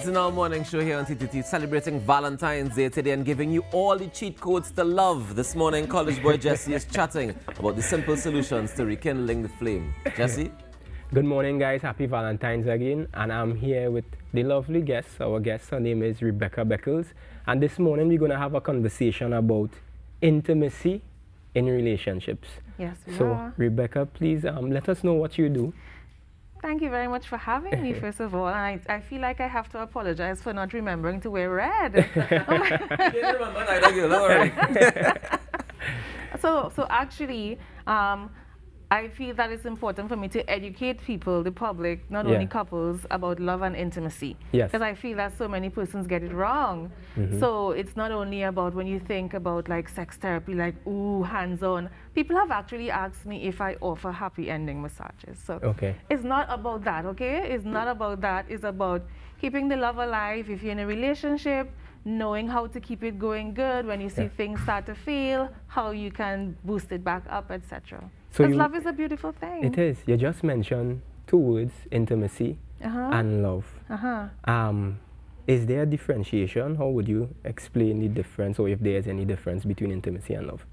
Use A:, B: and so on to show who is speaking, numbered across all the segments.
A: in our morning show here on TTT, celebrating Valentine's Day today and giving you all the cheat codes to love. This morning, college boy Jesse is chatting about the simple solutions to rekindling the flame. Jesse?
B: Good morning, guys. Happy Valentine's again. And I'm here with the lovely guest. Our guest, her name is Rebecca Beckles. And this morning, we're going to have a conversation about intimacy in relationships.
C: Yes, we
B: So,
C: are.
B: Rebecca, please let us know what you do.
C: Thank you very much for having me, first of all. And I feel like I have to apologize for not remembering to wear red. So actually, I feel that it's important for me to educate people, the public, not only couples, about love and intimacy.
B: Yes.
C: Because I feel that so many persons get it wrong. So it's not only about when you think about like sex therapy, like, ooh, hands-on. People have actually asked me if I offer happy ending massages. So it's not about that, okay? It's not about that. It's about keeping the love alive. If you're in a relationship, knowing how to keep it going good when you see things start to fail, how you can boost it back up, etc.
B: So
C: Because love is a beautiful thing.
B: It is. You just mentioned two words, intimacy and love. Is there a differentiation? How would you explain the difference, or if there's any difference between intimacy and love?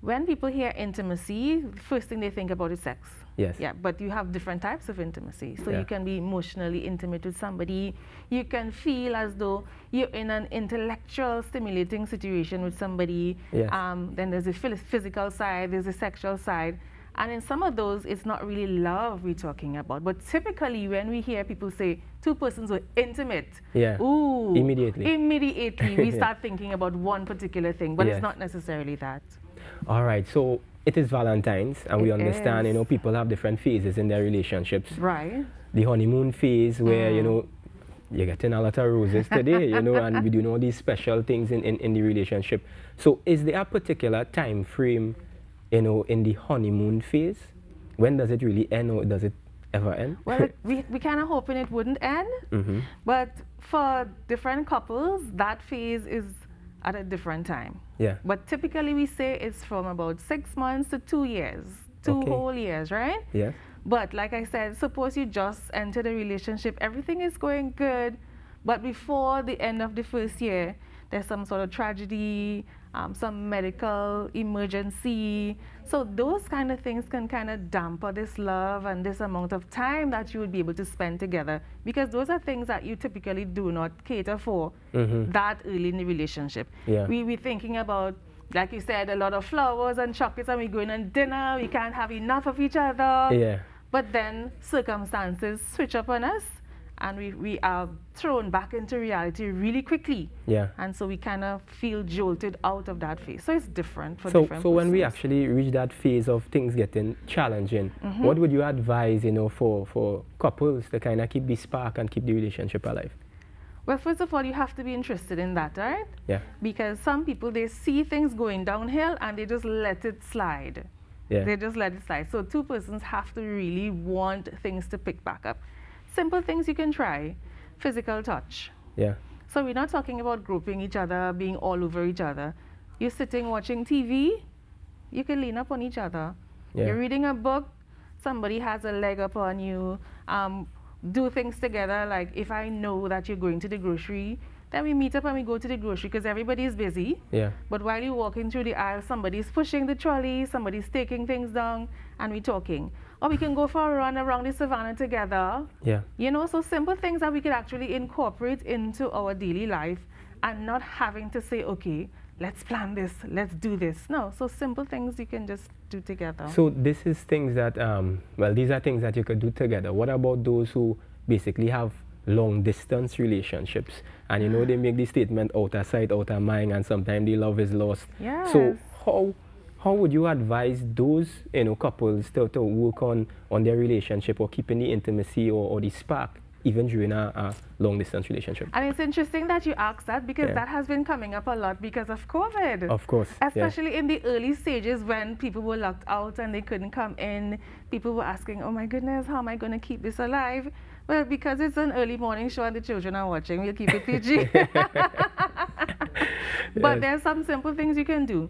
C: When people hear intimacy, the first thing they think about is sex.
B: Yes.
C: Yeah, but you have different types of intimacy. So you can be emotionally intimate with somebody. You can feel as though you're in an intellectual, stimulating situation with somebody.
B: Yes.
C: Then there's a physical side, there's a sexual side. And in some of those, it's not really love we're talking about. But typically, when we hear people say two persons were intimate, ooh, immediately we start thinking about one particular thing. But it's not necessarily that.
B: All right, so it is Valentine's, and we understand, you know, people have different phases in their relationships.
C: Right.
B: The honeymoon phase where, you know, you're getting a lot of roses today, you know, and we're doing all these special things in the relationship. So is there a particular time frame, you know, in the honeymoon phase? When does it really end, or does it ever end?
C: Well, we kind of hoping it wouldn't end, but for different couples, that phase is at a different time.
B: Yeah.
C: But typically we say it's from about 6 months to 2 years, two whole years, right?
B: Yeah.
C: But like I said, suppose you just entered a relationship, everything is going good, but before the end of the first year, there's some sort of tragedy, some medical emergency. So those kind of things can kind of damper this love and this amount of time that you would be able to spend together, because those are things that you typically do not cater for that early in the relationship.
B: Yeah.
C: We're thinking about, like you said, a lot of flowers and chocolates, and we're going on dinner, we can't have enough of each other.
B: Yeah.
C: But then circumstances switch up on us, and we are thrown back into reality really quickly.
B: Yeah.
C: And so we kind of feel jolted out of that phase. So it's different for different
B: So when we
C: persons.
B: actually reach that phase of things getting challenging, what would you advise, you know, for couples to kind of keep the spark and keep the relationship alive?
C: Well, first of all, you have to be interested in that, right?
B: Yeah.
C: Because some people, they see things going downhill and they just let it slide.
B: Yeah.
C: They just let it slide. So two persons have to really want things to pick back up. Simple things you can try. Physical touch.
B: Yeah.
C: So we're not talking about groping each other, being all over each other. You're sitting watching TV, you can lean up on each other.
B: Yeah.
C: You're reading a book, somebody has a leg up on you. Do things together, like if I know that you're going to the grocery, then we meet up and we go to the grocery, because everybody is busy.
B: Yeah.
C: But while you're walking through the aisle, somebody's pushing the trolley, somebody's taking things down, and we're talking. Or we can go for a run around the savannah together.
B: Yeah.
C: You know, so simple things that we could actually incorporate into our daily life, and not having to say, okay, let's plan this, let's do this. No, so simple things you can just do together.
B: So this is things that, well, these are things that you could do together. What about those who basically have long distance relationships, and you know, they make the statement out of sight, out of mind, and sometimes the love is lost?
C: Yes.
B: So how would you advise those, you know, couples to work on their relationship, or keeping the intimacy or the spark even during a long distance relationship?
C: And it's interesting that you asked that, because that has been coming up a lot because of COVID.
B: Of course.
C: Especially in the early stages when people were locked out and they couldn't come in. People were asking, oh my goodness, how am I going to keep this alive? Well, because it's an early morning show and the children are watching, we'll keep it PG. But there's some simple things you can do.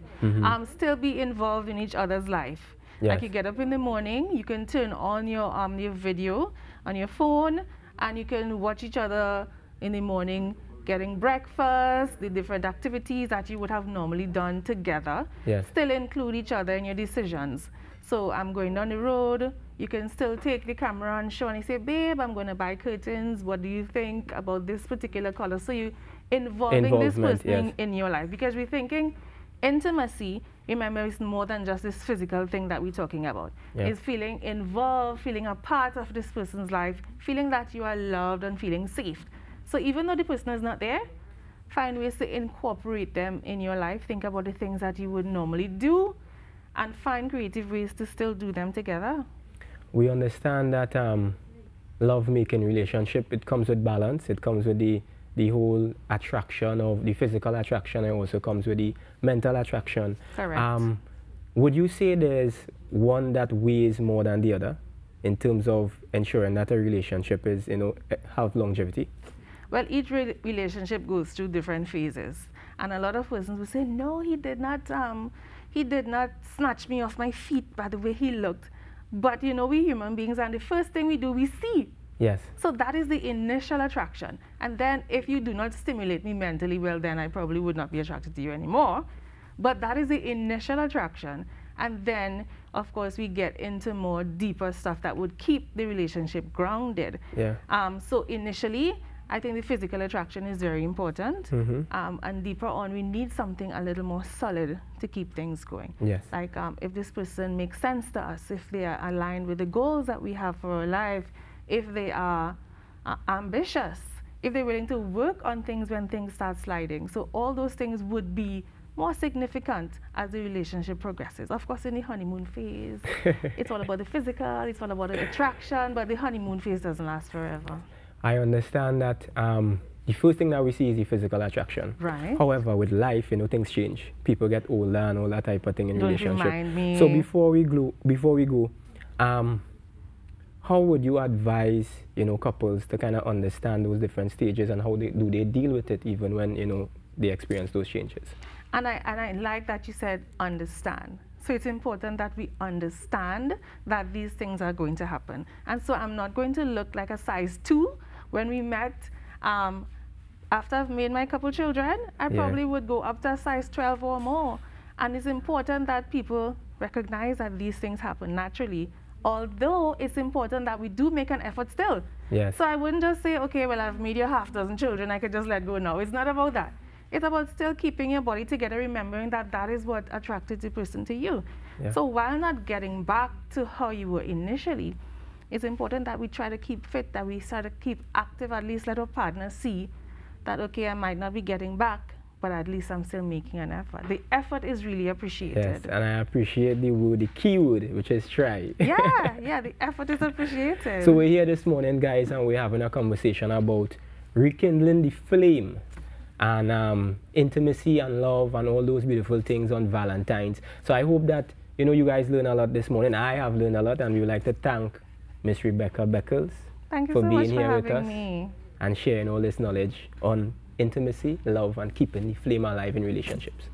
C: Still be involved in each other's life. Like you get up in the morning, you can turn on your video on your phone, and you can watch each other in the morning, getting breakfast, the different activities that you would have normally done together,
B: yes,
C: still include each other in your decisions. So I'm going down the road, you can still take the camera and show and you say, babe, I'm going to buy curtains. What do you think about this particular color? So you involving this person in your life, because we're thinking intimacy, remember, it's more than just this physical thing that we're talking about. It's feeling involved, feeling a part of this person's life, feeling that you are loved and feeling safe. So even though the person is not there, find ways to incorporate them in your life. Think about the things that you would normally do and find creative ways to still do them together.
B: We understand that love-making relationship, it comes with balance. It comes with the whole attraction of the physical attraction, and also comes with the mental attraction.
C: Correct.
B: Would you say there's one that weighs more than the other in terms of ensuring that a relationship is, have longevity?
C: Well, each relationship goes through different phases, and a lot of persons will say, no, he did not snatch me off my feet by the way he looked. But we human beings, and the first thing we do, we see.
B: Yes.
C: So that is the initial attraction. And then if you do not stimulate me mentally, well, then I probably would not be attracted to you anymore. But that is the initial attraction. And then, of course, we get into more deeper stuff that would keep the relationship grounded.
B: Yeah.
C: So initially, I think the physical attraction is very important. And deeper on, we need something a little more solid to keep things going.
B: Yes.
C: Like if this person makes sense to us, if they are aligned with the goals that we have for our life, if they are ambitious, if they're willing to work on things when things start sliding. So all those things would be more significant as the relationship progresses. Of course, in the honeymoon phase, it's all about the physical, it's all about the attraction, but the honeymoon phase doesn't last forever.
B: I understand that the first thing that we see is the physical attraction.
C: Right.
B: However, with life, things change. People get older and all that type of thing in relationship.
C: Remind me.
B: So before we go, how would you advise, couples to kind of understand those different stages, and how do they deal with it even when, they experience those changes?
C: And I like that you said understand. So it's important that we understand that these things are going to happen. And so I'm not going to look like a size 2 when we met. After I've made my couple children, I probably would go up to a size 12 or more. And it's important that people recognize that these things happen naturally, although it's important that we do make an effort still.
B: Yes.
C: So I wouldn't just say, okay, well, I've made you half dozen children, I could just let go now. It's not about that. It's about still keeping your body together, remembering that that is what attracted the person to you. Yeah. So while not getting back to how you were initially, it's important that we try to keep fit, that we try to keep active, at least let our partner see that, okay, I might not be getting back, but at least I'm still making an effort. The effort is really appreciated.
B: Yes, and I appreciate the key word, which is try.
C: Yeah, the effort is appreciated.
B: So we're here this morning, guys, and we're having a conversation about rekindling the flame and intimacy and love and all those beautiful things on Valentine's. So I hope that, you guys learn a lot this morning. I have learned a lot, and we would like to thank Miss Rebecca Beckles
C: for
B: being here with us
C: me
B: and sharing all this knowledge on intimacy, love, and keeping the flame alive in relationships.